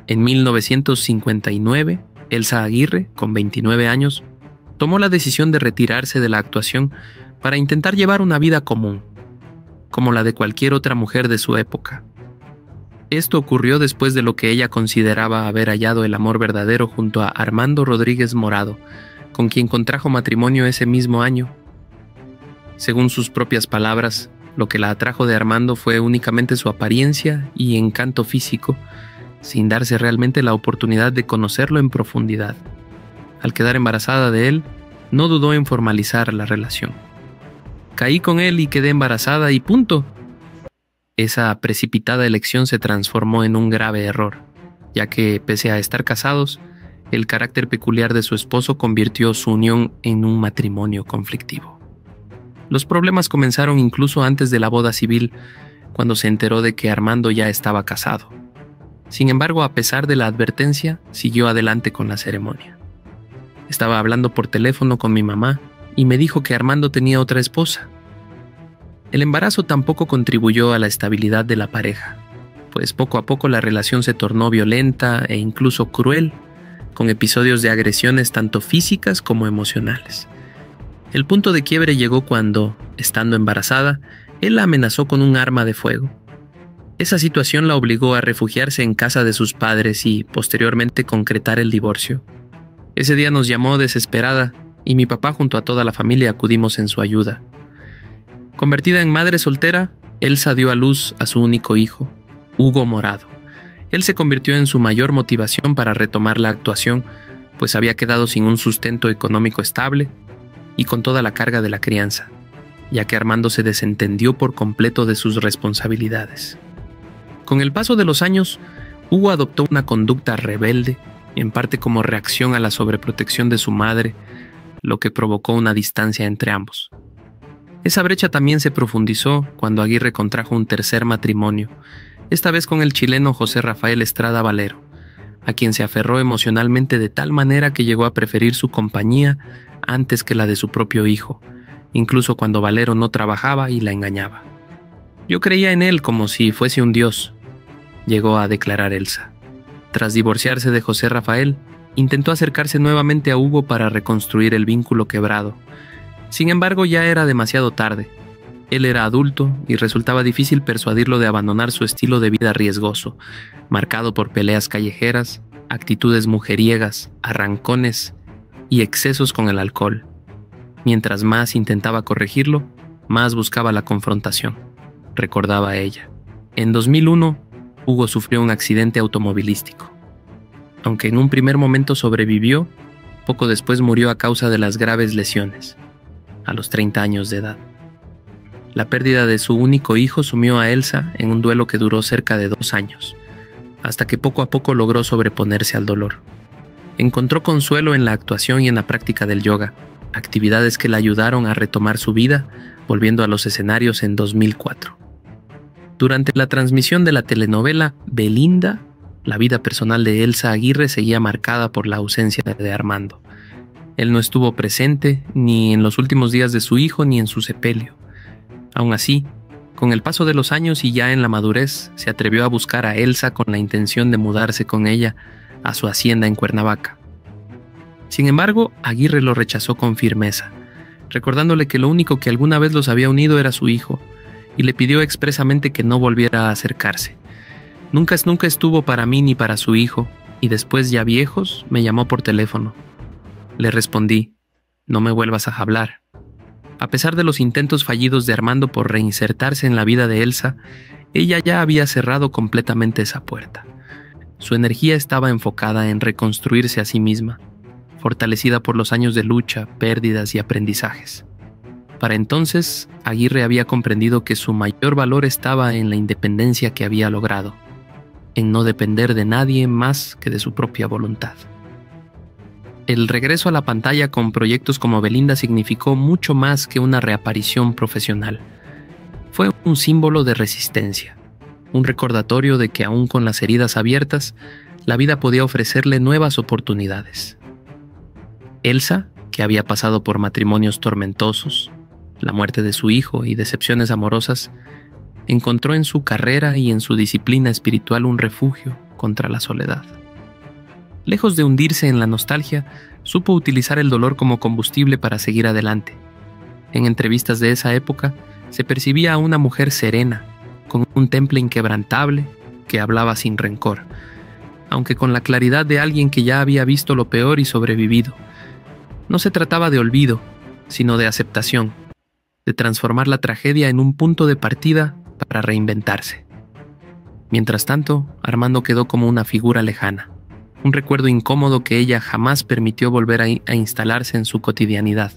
En 1959, Elsa Aguirre, con 29 años, tomó la decisión de retirarse de la actuación para intentar llevar una vida común, como la de cualquier otra mujer de su época. Esto ocurrió después de lo que ella consideraba haber hallado el amor verdadero junto a Armando Rodríguez Morado, con quien contrajo matrimonio ese mismo año. Según sus propias palabras, lo que la atrajo de Armando fue únicamente su apariencia y encanto físico, sin darse realmente la oportunidad de conocerlo en profundidad. Al quedar embarazada de él, no dudó en formalizar la relación. Caí con él y quedé embarazada y punto. Esa precipitada elección se transformó en un grave error, ya que, pese a estar casados, el carácter peculiar de su esposo convirtió su unión en un matrimonio conflictivo. Los problemas comenzaron incluso antes de la boda civil, cuando se enteró de que Armando ya estaba casado. Sin embargo, a pesar de la advertencia, siguió adelante con la ceremonia. Estaba hablando por teléfono con mi mamá y me dijo que Armando tenía otra esposa. El embarazo tampoco contribuyó a la estabilidad de la pareja, pues poco a poco la relación se tornó violenta e incluso cruel, con episodios de agresiones tanto físicas como emocionales. El punto de quiebre llegó cuando, estando embarazada, él la amenazó con un arma de fuego. Esa situación la obligó a refugiarse en casa de sus padres y, posteriormente, concretar el divorcio. Ese día nos llamó desesperada y mi papá junto a toda la familia acudimos en su ayuda. Convertida en madre soltera, Elsa dio a luz a su único hijo, Hugo Morado. Él se convirtió en su mayor motivación para retomar la actuación, pues había quedado sin un sustento económico estable y con toda la carga de la crianza, ya que Armando se desentendió por completo de sus responsabilidades. Con el paso de los años, Hugo adoptó una conducta rebelde, en parte como reacción a la sobreprotección de su madre, lo que provocó una distancia entre ambos. Esa brecha también se profundizó cuando Aguirre contrajo un tercer matrimonio, esta vez con el chileno José Rafael Estrada Valero, a quien se aferró emocionalmente de tal manera que llegó a preferir su compañía antes que la de su propio hijo, incluso cuando Valero no trabajaba y la engañaba. Yo creía en él como si fuese un dios, llegó a declarar Elsa. Tras divorciarse de José Rafael, intentó acercarse nuevamente a Hugo para reconstruir el vínculo quebrado. Sin embargo, ya era demasiado tarde. Él era adulto y resultaba difícil persuadirlo de abandonar su estilo de vida riesgoso, marcado por peleas callejeras, actitudes mujeriegas, arrancones y excesos con el alcohol. Mientras más intentaba corregirlo, más buscaba la confrontación, recordaba ella. En 2001, Hugo sufrió un accidente automovilístico. Aunque en un primer momento sobrevivió, poco después murió a causa de las graves lesiones, a los 30 años de edad. La pérdida de su único hijo sumió a Elsa en un duelo que duró cerca de 2 años, hasta que poco a poco logró sobreponerse al dolor. Encontró consuelo en la actuación y en la práctica del yoga, actividades que la ayudaron a retomar su vida, volviendo a los escenarios en 2004. Durante la transmisión de la telenovela Belinda, la vida personal de Elsa Aguirre seguía marcada por la ausencia de Armando. Él no estuvo presente ni en los últimos días de su hijo ni en su sepelio. Aún así, con el paso de los años y ya en la madurez, se atrevió a buscar a Elsa con la intención de mudarse con ella a su hacienda en Cuernavaca. Sin embargo, Aguirre lo rechazó con firmeza, recordándole que lo único que alguna vez los había unido era su hijo, y le pidió expresamente que no volviera a acercarse. Nunca estuvo para mí ni para su hijo, y después, ya viejos, me llamó por teléfono. Le respondí, no me vuelvas a hablar. A pesar de los intentos fallidos de Armando por reinsertarse en la vida de Elsa, ella ya había cerrado completamente esa puerta. Su energía estaba enfocada en reconstruirse a sí misma, fortalecida por los años de lucha, pérdidas y aprendizajes. Para entonces, Aguirre había comprendido que su mayor valor estaba en la independencia que había logrado, en no depender de nadie más que de su propia voluntad. El regreso a la pantalla con proyectos como Belinda significó mucho más que una reaparición profesional. Fue un símbolo de resistencia, un recordatorio de que aún con las heridas abiertas, la vida podía ofrecerle nuevas oportunidades. Elsa, que había pasado por matrimonios tormentosos, la muerte de su hijo y decepciones amorosas, encontró en su carrera y en su disciplina espiritual un refugio, contra la soledad. Lejos de hundirse en la nostalgia, supo utilizar el dolor como combustible para seguir adelante. En entrevistas de esa época, se percibía a una mujer serena, con un temple inquebrantable, que hablaba sin rencor, aunque con la claridad de alguien que ya había visto lo peor y sobrevivido. No se trataba de olvido, sino de aceptación, de transformar la tragedia en un punto de partida para reinventarse. Mientras tanto, Armando quedó como una figura lejana, un recuerdo incómodo que ella jamás permitió volver a instalarse en su cotidianidad.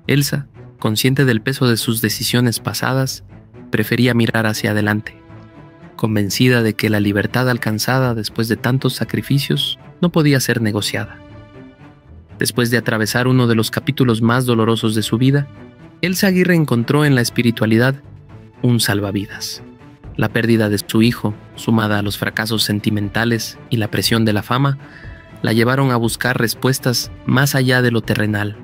Elsa, consciente del peso de sus decisiones pasadas, prefería mirar hacia adelante, convencida de que la libertad alcanzada después de tantos sacrificios no podía ser negociada. Después de atravesar uno de los capítulos más dolorosos de su vida, Elsa Aguirre encontró en la espiritualidad un salvavidas. La pérdida de su hijo, sumada a los fracasos sentimentales y la presión de la fama, la llevaron a buscar respuestas más allá de lo terrenal.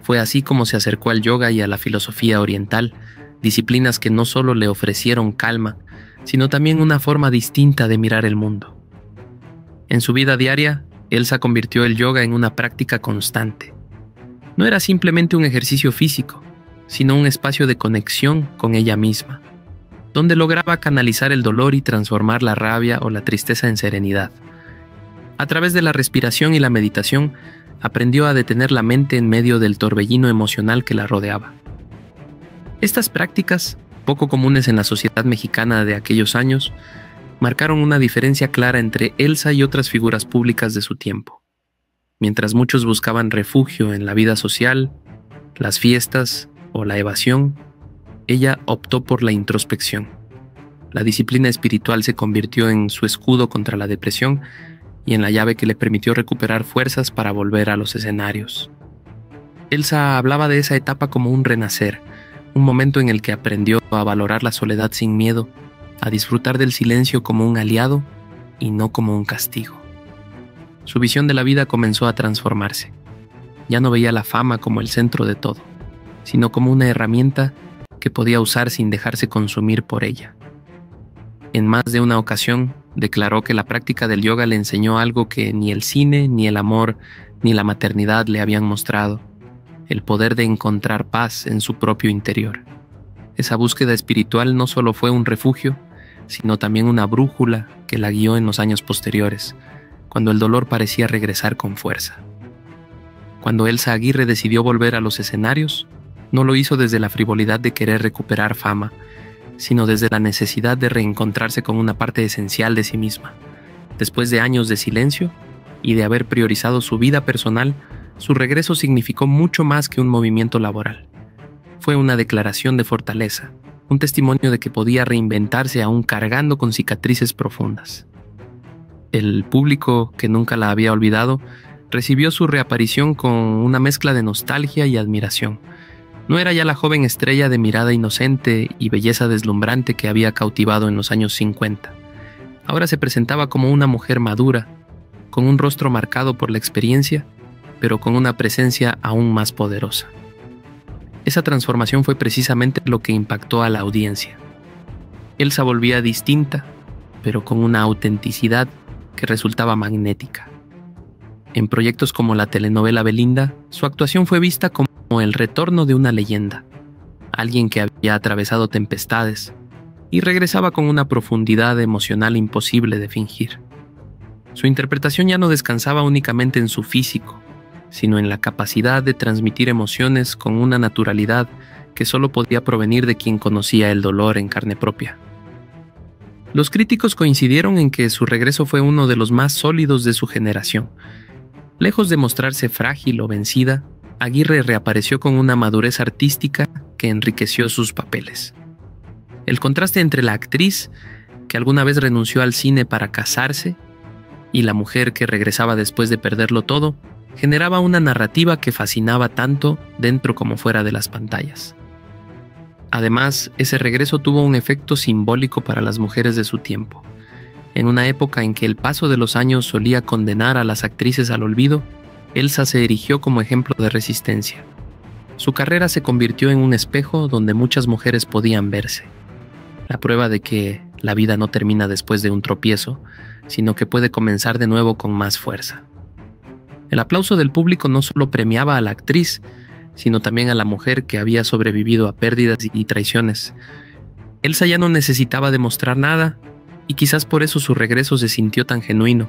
Fue así como se acercó al yoga y a la filosofía oriental, disciplinas que no solo le ofrecieron calma, sino también una forma distinta de mirar el mundo. En su vida diaria, Elsa convirtió el yoga en una práctica constante. No era simplemente un ejercicio físico, sino un espacio de conexión con ella misma, donde lograba canalizar el dolor y transformar la rabia o la tristeza en serenidad. A través de la respiración y la meditación, aprendió a detener la mente en medio del torbellino emocional que la rodeaba. Estas prácticas, poco comunes en la sociedad mexicana de aquellos años, marcaron una diferencia clara entre Elsa y otras figuras públicas de su tiempo. Mientras muchos buscaban refugio en la vida social, las fiestas o la evasión, ella optó por la introspección. La disciplina espiritual se convirtió en su escudo contra la depresión y en la llave que le permitió recuperar fuerzas para volver a los escenarios. Elsa hablaba de esa etapa como un renacer, un momento en el que aprendió a valorar la soledad sin miedo, a disfrutar del silencio como un aliado y no como un castigo. Su visión de la vida comenzó a transformarse. Ya no veía la fama como el centro de todo, sino como una herramienta que podía usar sin dejarse consumir por ella. En más de una ocasión, declaró que la práctica del yoga le enseñó algo que ni el cine, ni el amor, ni la maternidad le habían mostrado: el poder de encontrar paz en su propio interior. Esa búsqueda espiritual no solo fue un refugio, sino también una brújula que la guió en los años posteriores, cuando el dolor parecía regresar con fuerza. Cuando Elsa Aguirre decidió volver a los escenarios, no lo hizo desde la frivolidad de querer recuperar fama, sino desde la necesidad de reencontrarse con una parte esencial de sí misma. Después de años de silencio y de haber priorizado su vida personal, su regreso significó mucho más que un movimiento laboral. Fue una declaración de fortaleza, un testimonio de que podía reinventarse aún cargando con cicatrices profundas. El público, que nunca la había olvidado, recibió su reaparición con una mezcla de nostalgia y admiración. No era ya la joven estrella de mirada inocente y belleza deslumbrante que había cautivado en los años 50. Ahora se presentaba como una mujer madura, con un rostro marcado por la experiencia, pero con una presencia aún más poderosa. Esa transformación fue precisamente lo que impactó a la audiencia. Elsa volvía distinta, pero con una autenticidad que resultaba magnética. En proyectos como la telenovela Belinda, su actuación fue vista como el retorno de una leyenda, alguien que había atravesado tempestades y regresaba con una profundidad emocional imposible de fingir. Su interpretación ya no descansaba únicamente en su físico, sino en la capacidad de transmitir emociones con una naturalidad que solo podía provenir de quien conocía el dolor en carne propia. Los críticos coincidieron en que su regreso fue uno de los más sólidos de su generación. Lejos de mostrarse frágil o vencida, Aguirre reapareció con una madurez artística que enriqueció sus papeles. El contraste entre la actriz, que alguna vez renunció al cine para casarse, y la mujer que regresaba después de perderlo todo, generaba una narrativa que fascinaba tanto dentro como fuera de las pantallas. Además, ese regreso tuvo un efecto simbólico para las mujeres de su tiempo. En una época en que el paso de los años solía condenar a las actrices al olvido, Elsa se erigió como ejemplo de resistencia. Su carrera se convirtió en un espejo donde muchas mujeres podían verse. La prueba de que la vida no termina después de un tropiezo, sino que puede comenzar de nuevo con más fuerza. El aplauso del público no solo premiaba a la actriz, sino también a la mujer que había sobrevivido a pérdidas y traiciones. Elsa ya no necesitaba demostrar nada, y quizás por eso su regreso se sintió tan genuino,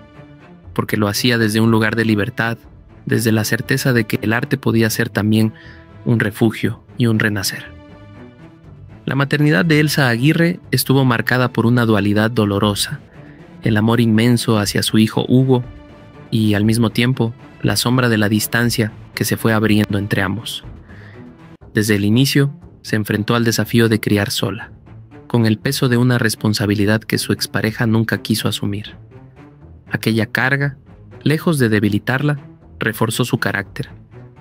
porque lo hacía desde un lugar de libertad, desde la certeza de que el arte podía ser también un refugio y un renacer. La maternidad de Elsa Aguirre estuvo marcada por una dualidad dolorosa, el amor inmenso hacia su hijo Hugo y, al mismo tiempo, la sombra de la distancia que se fue abriendo entre ambos. Desde el inicio, se enfrentó al desafío de criar sola, con el peso de una responsabilidad que su expareja nunca quiso asumir. Aquella carga, lejos de debilitarla, reforzó su carácter,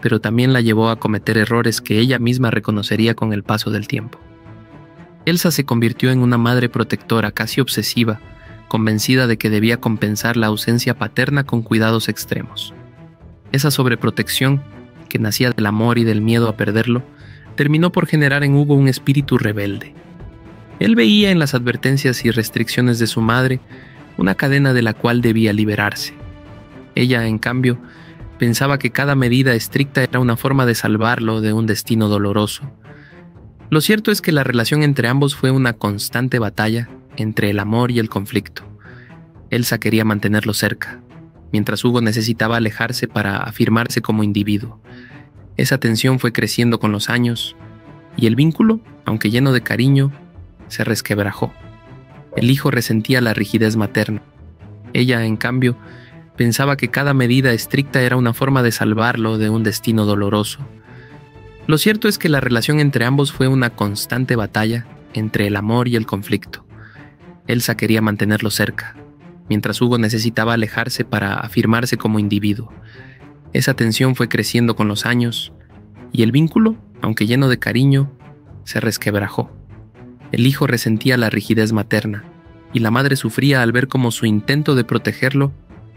pero también la llevó a cometer errores que ella misma reconocería con el paso del tiempo. Elsa se convirtió en una madre protectora casi obsesiva, convencida de que debía compensar la ausencia paterna con cuidados extremos. Esa sobreprotección, que nacía del amor y del miedo a perderlo, terminó por generar en Hugo un espíritu rebelde. Él veía en las advertencias y restricciones de su madre una cadena de la cual debía liberarse. Ella, en cambio, pensaba que cada medida estricta era una forma de salvarlo de un destino doloroso. Lo cierto es que la relación entre ambos fue una constante batalla entre el amor y el conflicto. Elsa quería mantenerlo cerca, mientras Hugo necesitaba alejarse para afirmarse como individuo. Esa tensión fue creciendo con los años, y el vínculo, aunque lleno de cariño, se resquebrajó. El hijo resentía la rigidez materna. Ella, en cambio, pensaba que cada medida estricta era una forma de salvarlo de un destino doloroso. Lo cierto es que la relación entre ambos fue una constante batalla entre el amor y el conflicto. Elsa quería mantenerlo cerca, mientras Hugo necesitaba alejarse para afirmarse como individuo. Esa tensión fue creciendo con los años, y el vínculo, aunque lleno de cariño, se resquebrajó. El hijo resentía la rigidez materna, y la madre sufría al ver cómo su intento de protegerlo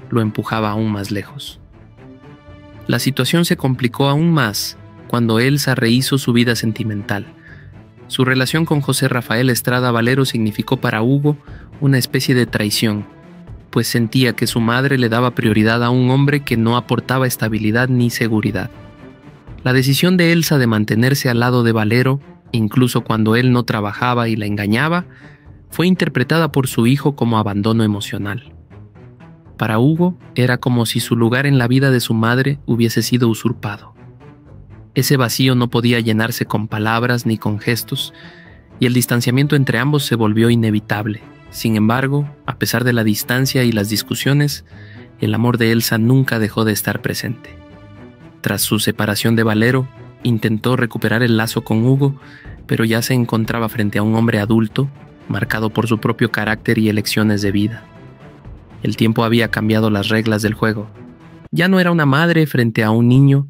lo empujaba aún más lejos. La situación se complicó aún más cuando Elsa rehizo su vida sentimental. Su relación con José Rafael Estrada Valero significó para Hugo una especie de traición, pues sentía que su madre le daba prioridad a un hombre que no aportaba estabilidad ni seguridad. La decisión de Elsa de mantenerse al lado de Valero, incluso cuando él no trabajaba y la engañaba, fue interpretada por su hijo como abandono emocional. Para Hugo era como si su lugar en la vida de su madre hubiese sido usurpado. Ese vacío no podía llenarse con palabras ni con gestos, y el distanciamiento entre ambos se volvió inevitable. Sin embargo, a pesar de la distancia y las discusiones, el amor de Elsa nunca dejó de estar presente. Tras su separación de Valero, intentó recuperar el lazo con Hugo, pero ya se encontraba frente a un hombre adulto, marcado por su propio carácter y elecciones de vida. El tiempo había cambiado las reglas del juego. Ya no era una madre frente a un niño,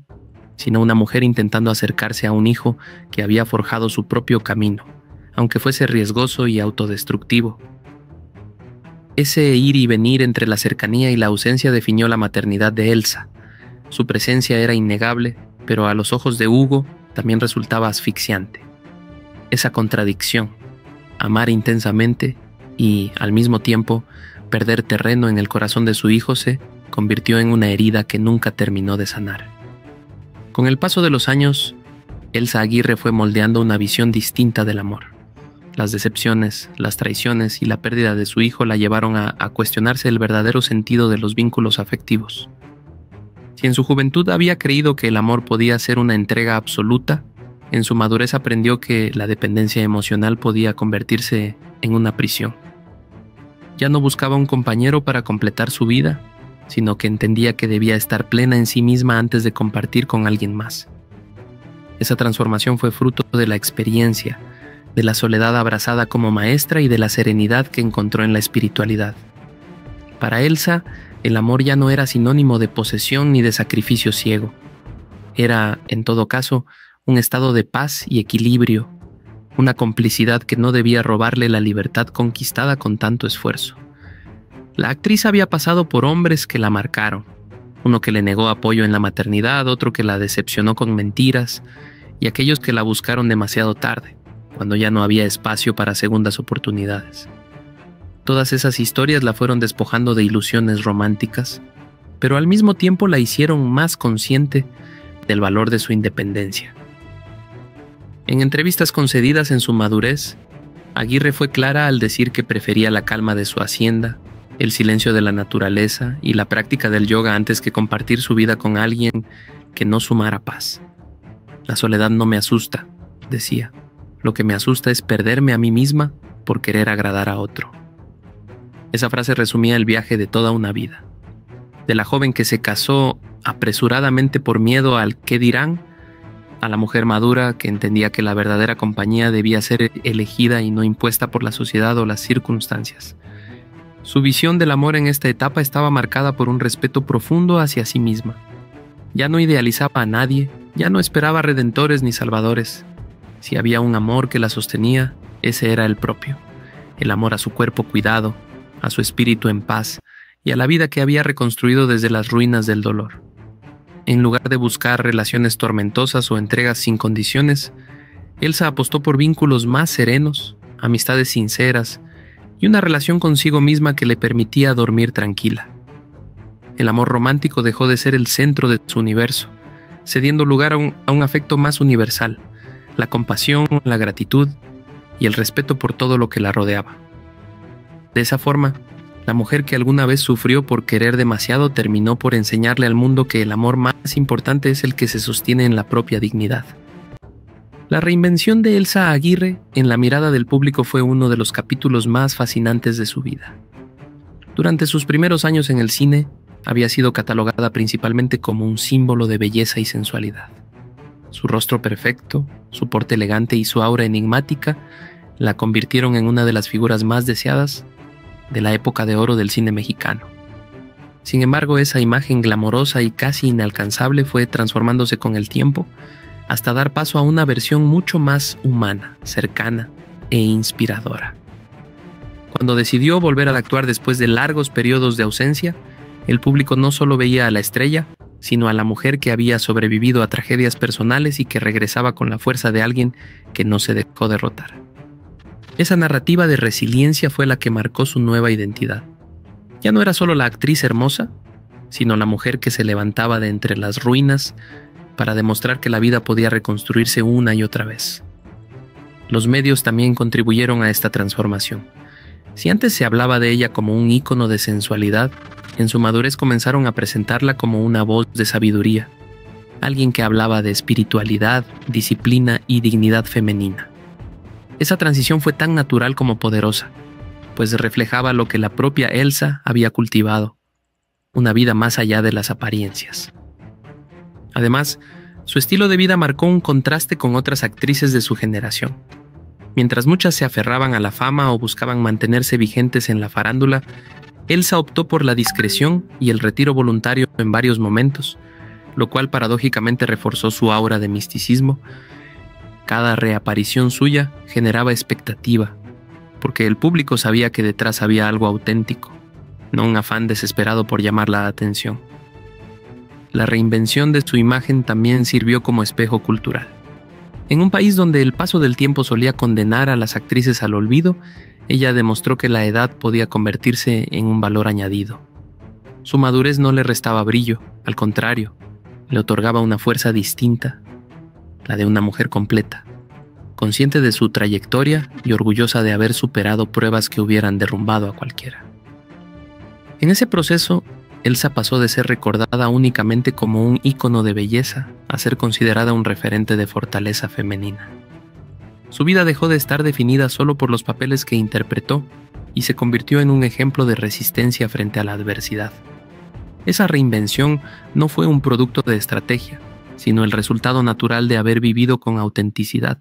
sino una mujer intentando acercarse a un hijo que había forjado su propio camino, aunque fuese riesgoso y autodestructivo. Ese ir y venir entre la cercanía y la ausencia definió la maternidad de Elsa. Su presencia era innegable, pero a los ojos de Hugo también resultaba asfixiante. Esa contradicción, amar intensamente y, al mismo tiempo, perder terreno en el corazón de su hijo se convirtió en una herida que nunca terminó de sanar. Con el paso de los años, Elsa Aguirre fue moldeando una visión distinta del amor. Las decepciones, las traiciones y la pérdida de su hijo la llevaron a cuestionarse el verdadero sentido de los vínculos afectivos. Si en su juventud había creído que el amor podía ser una entrega absoluta, en su madurez aprendió que la dependencia emocional podía convertirse en una prisión. Ya no buscaba un compañero para completar su vida, sino que entendía que debía estar plena en sí misma antes de compartir con alguien más. Esa transformación fue fruto de la experiencia, de la soledad abrazada como maestra y de la serenidad que encontró en la espiritualidad. Para Elsa, el amor ya no era sinónimo de posesión ni de sacrificio ciego. Era, en todo caso, un estado de paz y equilibrio, una complicidad que no debía robarle la libertad conquistada con tanto esfuerzo. La actriz había pasado por hombres que la marcaron, uno que le negó apoyo en la maternidad, otro que la decepcionó con mentiras, y aquellos que la buscaron demasiado tarde, cuando ya no había espacio para segundas oportunidades. Todas esas historias la fueron despojando de ilusiones románticas, pero al mismo tiempo la hicieron más consciente del valor de su independencia. En entrevistas concedidas en su madurez, Aguirre fue clara al decir que prefería la calma de su hacienda, el silencio de la naturaleza y la práctica del yoga antes que compartir su vida con alguien que no sumara paz. La soledad no me asusta, decía. Lo que me asusta es perderme a mí misma por querer agradar a otro. Esa frase resumía el viaje de toda una vida. De la joven que se casó apresuradamente por miedo al qué dirán, a la mujer madura que entendía que la verdadera compañía debía ser elegida y no impuesta por la sociedad o las circunstancias. Su visión del amor en esta etapa estaba marcada por un respeto profundo hacia sí misma. Ya no idealizaba a nadie, ya no esperaba redentores ni salvadores. Si había un amor que la sostenía, ese era el propio. El amor a su cuerpo cuidado, a su espíritu en paz y a la vida que había reconstruido desde las ruinas del dolor. En lugar de buscar relaciones tormentosas o entregas sin condiciones, Elsa apostó por vínculos más serenos, amistades sinceras y una relación consigo misma que le permitía dormir tranquila. El amor romántico dejó de ser el centro de su universo, cediendo lugar a un afecto más universal, la compasión, la gratitud y el respeto por todo lo que la rodeaba. De esa forma, la mujer que alguna vez sufrió por querer demasiado terminó por enseñarle al mundo que el amor más importante es el que se sostiene en la propia dignidad. La reinvención de Elsa Aguirre en la mirada del público fue uno de los capítulos más fascinantes de su vida. Durante sus primeros años en el cine, había sido catalogada principalmente como un símbolo de belleza y sensualidad. Su rostro perfecto, su porte elegante y su aura enigmática la convirtieron en una de las figuras más deseadas de la época de oro del cine mexicano. Sin embargo, esa imagen glamorosa y casi inalcanzable fue transformándose con el tiempo hasta dar paso a una versión mucho más humana, cercana e inspiradora. Cuando decidió volver a actuar después de largos periodos de ausencia, el público no solo veía a la estrella, sino a la mujer que había sobrevivido a tragedias personales y que regresaba con la fuerza de alguien que no se dejó derrotar. Esa narrativa de resiliencia fue la que marcó su nueva identidad. Ya no era solo la actriz hermosa, sino la mujer que se levantaba de entre las ruinas para demostrar que la vida podía reconstruirse una y otra vez. Los medios también contribuyeron a esta transformación. Si antes se hablaba de ella como un ícono de sensualidad, en su madurez comenzaron a presentarla como una voz de sabiduría, alguien que hablaba de espiritualidad, disciplina y dignidad femenina. Esa transición fue tan natural como poderosa, pues reflejaba lo que la propia Elsa había cultivado, una vida más allá de las apariencias. Además, su estilo de vida marcó un contraste con otras actrices de su generación. Mientras muchas se aferraban a la fama o buscaban mantenerse vigentes en la farándula, Elsa optó por la discreción y el retiro voluntario en varios momentos, lo cual paradójicamente reforzó su aura de misticismo. Cada reaparición suya generaba expectativa, porque el público sabía que detrás había algo auténtico, no un afán desesperado por llamar la atención. La reinvención de su imagen también sirvió como espejo cultural. En un país donde el paso del tiempo solía condenar a las actrices al olvido, ella demostró que la edad podía convertirse en un valor añadido. Su madurez no le restaba brillo, al contrario, le otorgaba una fuerza distinta, la de una mujer completa, consciente de su trayectoria y orgullosa de haber superado pruebas que hubieran derrumbado a cualquiera. En ese proceso, Elsa pasó de ser recordada únicamente como un ícono de belleza a ser considerada un referente de fortaleza femenina. Su vida dejó de estar definida solo por los papeles que interpretó y se convirtió en un ejemplo de resistencia frente a la adversidad. Esa reinvención no fue un producto de estrategia, sino el resultado natural de haber vivido con autenticidad.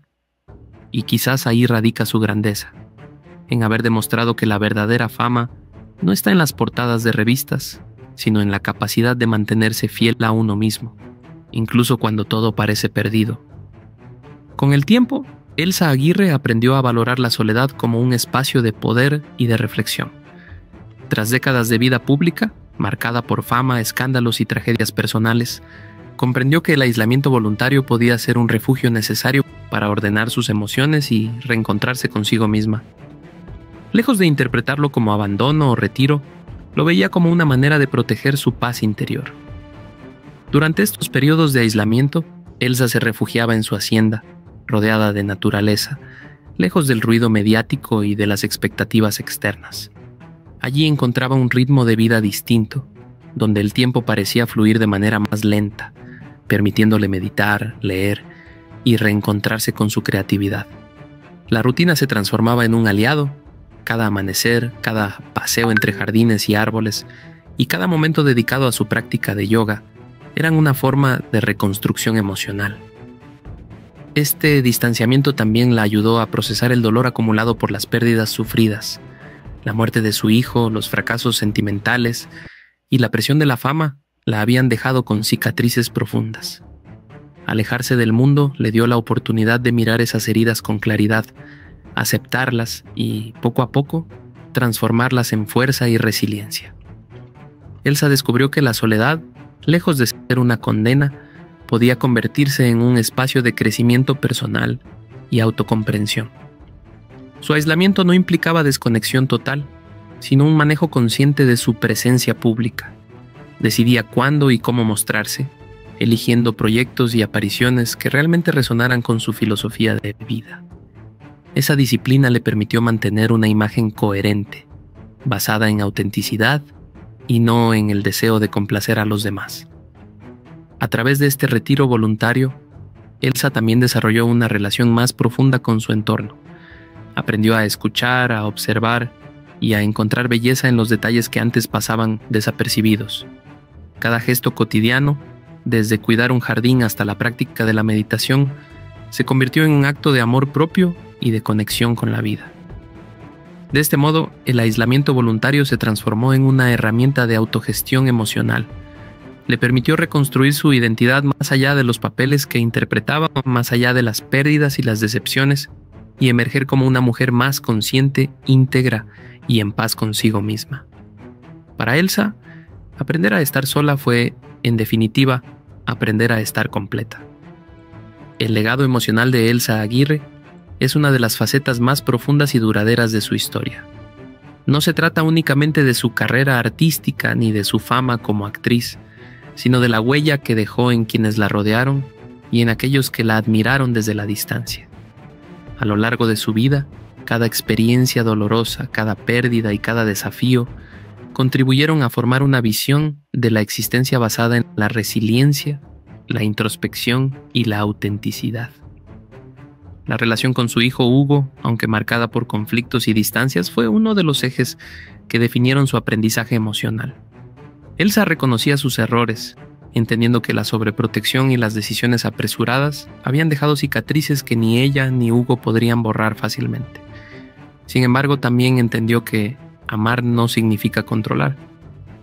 Y quizás ahí radica su grandeza, en haber demostrado que la verdadera fama no está en las portadas de revistas, sino en la capacidad de mantenerse fiel a uno mismo, incluso cuando todo parece perdido. Con el tiempo, Elsa Aguirre aprendió a valorar la soledad como un espacio de poder y de reflexión. Tras décadas de vida pública, marcada por fama, escándalos y tragedias personales, comprendió que el aislamiento voluntario podía ser un refugio necesario para ordenar sus emociones y reencontrarse consigo misma. Lejos de interpretarlo como abandono o retiro, lo veía como una manera de proteger su paz interior. Durante estos periodos de aislamiento, Elsa se refugiaba en su hacienda, rodeada de naturaleza, lejos del ruido mediático y de las expectativas externas. Allí encontraba un ritmo de vida distinto, donde el tiempo parecía fluir de manera más lenta, permitiéndole meditar, leer y reencontrarse con su creatividad. La rutina se transformaba en un aliado. Cada amanecer, cada paseo entre jardines y árboles, y cada momento dedicado a su práctica de yoga, eran una forma de reconstrucción emocional. Este distanciamiento también la ayudó a procesar el dolor acumulado por las pérdidas sufridas, la muerte de su hijo, los fracasos sentimentales y la presión de la fama la habían dejado con cicatrices profundas. Alejarse del mundo le dio la oportunidad de mirar esas heridas con claridad, aceptarlas y, poco a poco, transformarlas en fuerza y resiliencia. Elsa descubrió que la soledad, lejos de ser una condena, podía convertirse en un espacio de crecimiento personal y autocomprensión. Su aislamiento no implicaba desconexión total, sino un manejo consciente de su presencia pública. Decidía cuándo y cómo mostrarse, eligiendo proyectos y apariciones que realmente resonaran con su filosofía de vida. Esa disciplina le permitió mantener una imagen coherente, basada en autenticidad y no en el deseo de complacer a los demás. A través de este retiro voluntario, Elsa también desarrolló una relación más profunda con su entorno. Aprendió a escuchar, a observar y a encontrar belleza en los detalles que antes pasaban desapercibidos. Cada gesto cotidiano, desde cuidar un jardín hasta la práctica de la meditación, se convirtió en un acto de amor propio y de conexión con la vida. De este modo, el aislamiento voluntario se transformó en una herramienta de autogestión emocional. Le permitió reconstruir su identidad más allá de los papeles que interpretaba, más allá de las pérdidas y las decepciones, y emerger como una mujer más consciente, íntegra y en paz consigo misma. Para Elsa, aprender a estar sola fue, en definitiva, aprender a estar completa. El legado emocional de Elsa Aguirre es una de las facetas más profundas y duraderas de su historia. No se trata únicamente de su carrera artística ni de su fama como actriz, sino de la huella que dejó en quienes la rodearon y en aquellos que la admiraron desde la distancia. A lo largo de su vida, cada experiencia dolorosa, cada pérdida y cada desafío contribuyeron a formar una visión de la existencia basada en la resiliencia, la introspección y la autenticidad. La relación con su hijo Hugo, aunque marcada por conflictos y distancias, fue uno de los ejes que definieron su aprendizaje emocional. Elsa reconocía sus errores, entendiendo que la sobreprotección y las decisiones apresuradas habían dejado cicatrices que ni ella ni Hugo podrían borrar fácilmente. Sin embargo, también entendió que amar no significa controlar,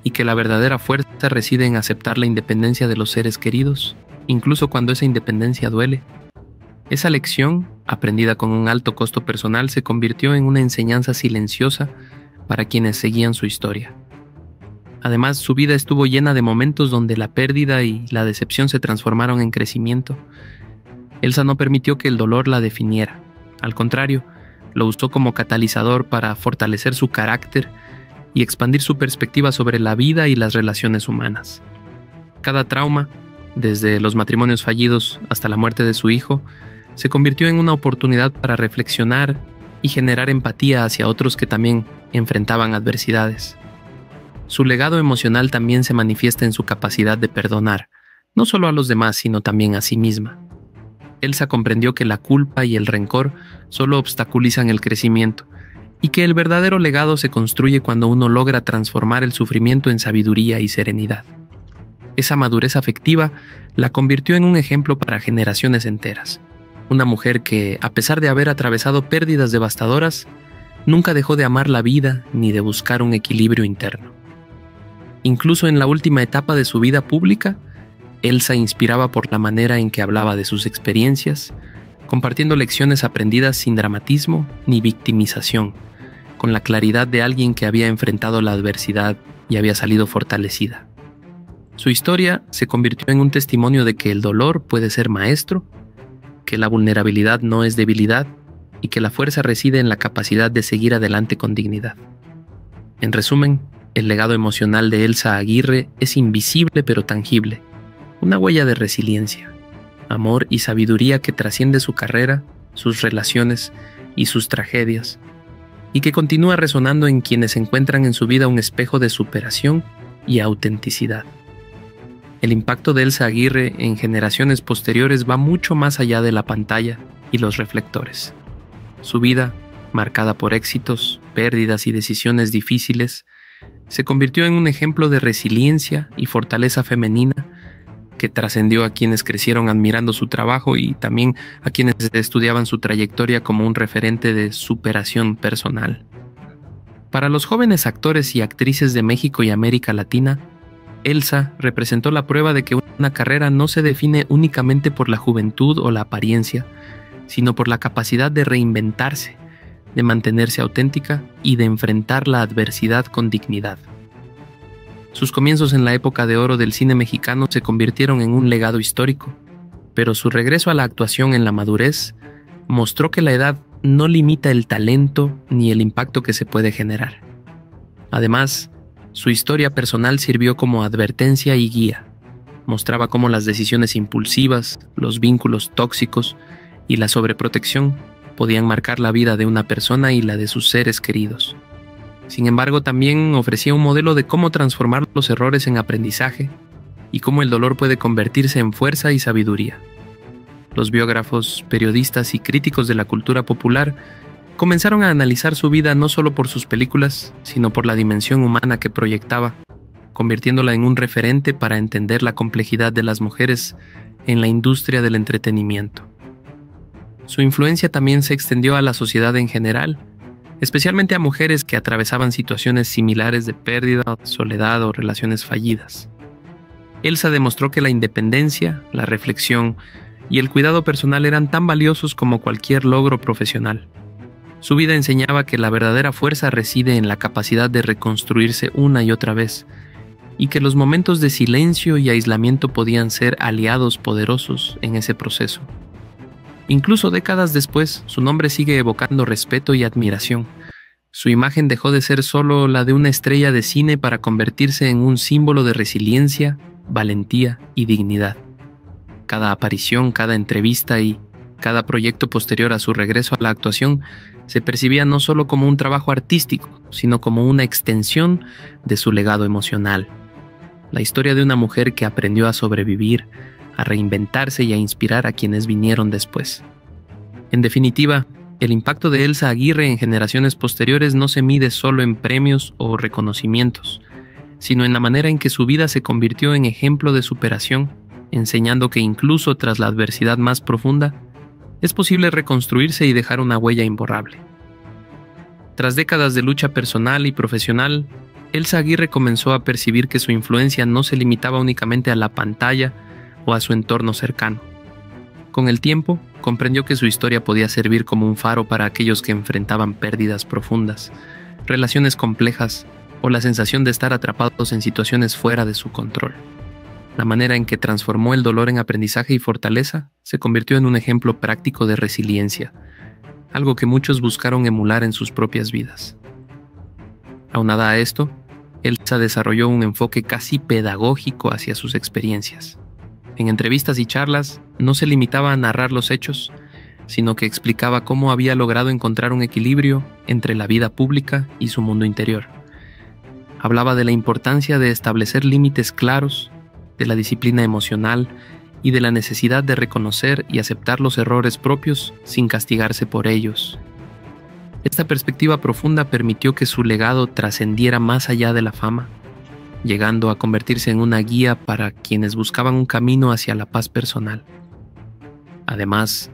y que la verdadera fuerza reside en aceptar la independencia de los seres queridos, incluso cuando esa independencia duele. Esa lección, aprendida con un alto costo personal, se convirtió en una enseñanza silenciosa para quienes seguían su historia. Además, su vida estuvo llena de momentos donde la pérdida y la decepción se transformaron en crecimiento. Elsa no permitió que el dolor la definiera. Al contrario, lo usó como catalizador para fortalecer su carácter y expandir su perspectiva sobre la vida y las relaciones humanas. Cada trauma, desde los matrimonios fallidos hasta la muerte de su hijo, se convirtió en una oportunidad para reflexionar y generar empatía hacia otros que también enfrentaban adversidades. Su legado emocional también se manifiesta en su capacidad de perdonar, no solo a los demás, sino también a sí misma. Elsa comprendió que la culpa y el rencor solo obstaculizan el crecimiento, y que el verdadero legado se construye cuando uno logra transformar el sufrimiento en sabiduría y serenidad. Esa madurez afectiva la convirtió en un ejemplo para generaciones enteras. Una mujer que, a pesar de haber atravesado pérdidas devastadoras, nunca dejó de amar la vida ni de buscar un equilibrio interno. Incluso en la última etapa de su vida pública, Elsa inspiraba por la manera en que hablaba de sus experiencias, compartiendo lecciones aprendidas sin dramatismo ni victimización, con la claridad de alguien que había enfrentado la adversidad y había salido fortalecida. Su historia se convirtió en un testimonio de que el dolor puede ser maestro, que la vulnerabilidad no es debilidad y que la fuerza reside en la capacidad de seguir adelante con dignidad. En resumen, el legado emocional de Elsa Aguirre es invisible pero tangible, una huella de resiliencia, amor y sabiduría que trasciende su carrera, sus relaciones y sus tragedias, y que continúa resonando en quienes encuentran en su vida un espejo de superación y autenticidad. El impacto de Elsa Aguirre en generaciones posteriores va mucho más allá de la pantalla y los reflectores. Su vida, marcada por éxitos, pérdidas y decisiones difíciles, se convirtió en un ejemplo de resiliencia y fortaleza femenina que trascendió a quienes crecieron admirando su trabajo y también a quienes estudiaban su trayectoria como un referente de superación personal. Para los jóvenes actores y actrices de México y América Latina, Elsa representó la prueba de que una carrera no se define únicamente por la juventud o la apariencia, sino por la capacidad de reinventarse, de mantenerse auténtica y de enfrentar la adversidad con dignidad. Sus comienzos en la época de oro del cine mexicano se convirtieron en un legado histórico, pero su regreso a la actuación en la madurez mostró que la edad no limita el talento ni el impacto que se puede generar. Además, su historia personal sirvió como advertencia y guía. Mostraba cómo las decisiones impulsivas, los vínculos tóxicos y la sobreprotección podían marcar la vida de una persona y la de sus seres queridos. Sin embargo, también ofrecía un modelo de cómo transformar los errores en aprendizaje y cómo el dolor puede convertirse en fuerza y sabiduría. Los biógrafos, periodistas y críticos de la cultura popular comenzaron a analizar su vida no solo por sus películas, sino por la dimensión humana que proyectaba, convirtiéndola en un referente para entender la complejidad de las mujeres en la industria del entretenimiento. Su influencia también se extendió a la sociedad en general, especialmente a mujeres que atravesaban situaciones similares de pérdida, soledad o relaciones fallidas. Elsa demostró que la independencia, la reflexión y el cuidado personal eran tan valiosos como cualquier logro profesional. Su vida enseñaba que la verdadera fuerza reside en la capacidad de reconstruirse una y otra vez, y que los momentos de silencio y aislamiento podían ser aliados poderosos en ese proceso. Incluso décadas después, su nombre sigue evocando respeto y admiración. Su imagen dejó de ser solo la de una estrella de cine para convertirse en un símbolo de resiliencia, valentía y dignidad. Cada aparición, cada entrevista y cada proyecto posterior a su regreso a la actuación se percibía no solo como un trabajo artístico, sino como una extensión de su legado emocional. La historia de una mujer que aprendió a sobrevivir, a reinventarse y a inspirar a quienes vinieron después. En definitiva, el impacto de Elsa Aguirre en generaciones posteriores no se mide solo en premios o reconocimientos, sino en la manera en que su vida se convirtió en ejemplo de superación, enseñando que incluso tras la adversidad más profunda, es posible reconstruirse y dejar una huella imborrable. Tras décadas de lucha personal y profesional, Elsa Aguirre comenzó a percibir que su influencia no se limitaba únicamente a la pantalla o a su entorno cercano. Con el tiempo, comprendió que su historia podía servir como un faro para aquellos que enfrentaban pérdidas profundas, relaciones complejas o la sensación de estar atrapados en situaciones fuera de su control. La manera en que transformó el dolor en aprendizaje y fortaleza se convirtió en un ejemplo práctico de resiliencia, algo que muchos buscaron emular en sus propias vidas. Aunada a esto, Elsa desarrolló un enfoque casi pedagógico hacia sus experiencias. En entrevistas y charlas, no se limitaba a narrar los hechos, sino que explicaba cómo había logrado encontrar un equilibrio entre la vida pública y su mundo interior. Hablaba de la importancia de establecer límites claros, de la disciplina emocional y de la necesidad de reconocer y aceptar los errores propios sin castigarse por ellos. Esta perspectiva profunda permitió que su legado trascendiera más allá de la fama, llegando a convertirse en una guía para quienes buscaban un camino hacia la paz personal. Además,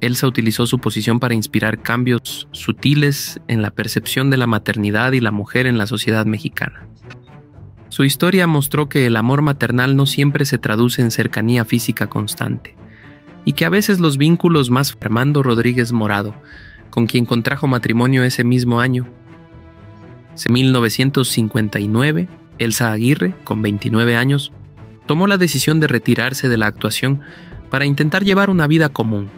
Elsa utilizó su posición para inspirar cambios sutiles en la percepción de la maternidad y la mujer en la sociedad mexicana. Su historia mostró que el amor maternal no siempre se traduce en cercanía física constante, y que a veces los vínculos más... Armando Rodríguez Morado, con quien contrajo matrimonio ese mismo año. En 1959, Elsa Aguirre, con 29 años, tomó la decisión de retirarse de la actuación para intentar llevar una vida común,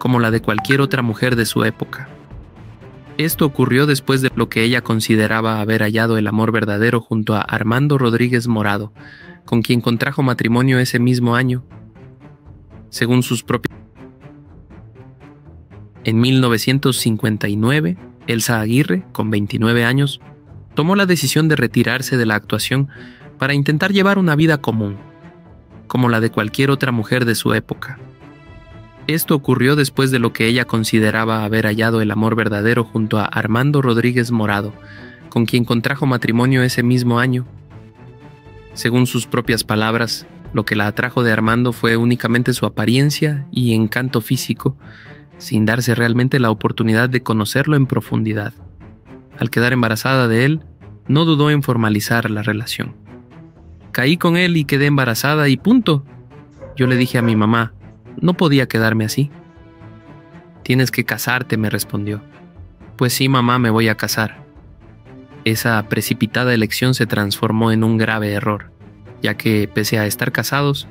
como la de cualquier otra mujer de su época. Esto ocurrió después de lo que ella consideraba haber hallado el amor verdadero junto a Armando Rodríguez Morado, con quien contrajo matrimonio ese mismo año. Según sus propias... En 1959, Elsa Aguirre, con 29 años, tomó la decisión de retirarse de la actuación para intentar llevar una vida común, como la de cualquier otra mujer de su época. Esto ocurrió después de lo que ella consideraba haber hallado el amor verdadero junto a Armando Rodríguez Morado, con quien contrajo matrimonio ese mismo año. Según sus propias palabras, lo que la atrajo de Armando fue únicamente su apariencia y encanto físico, sin darse realmente la oportunidad de conocerlo en profundidad. Al quedar embarazada de él, no dudó en formalizar la relación. Caí con él y quedé embarazada y punto. Yo le dije a mi mamá, no podía quedarme así. Tienes que casarte, me respondió. Pues sí, mamá, me voy a casar. Esa precipitada elección se transformó en un grave error, ya que, pese a estar casados,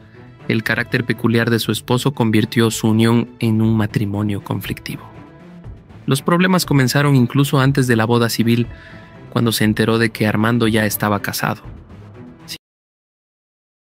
el carácter peculiar de su esposo convirtió su unión en un matrimonio conflictivo. Los problemas comenzaron incluso antes de la boda civil, cuando se enteró de que Armando ya estaba casado.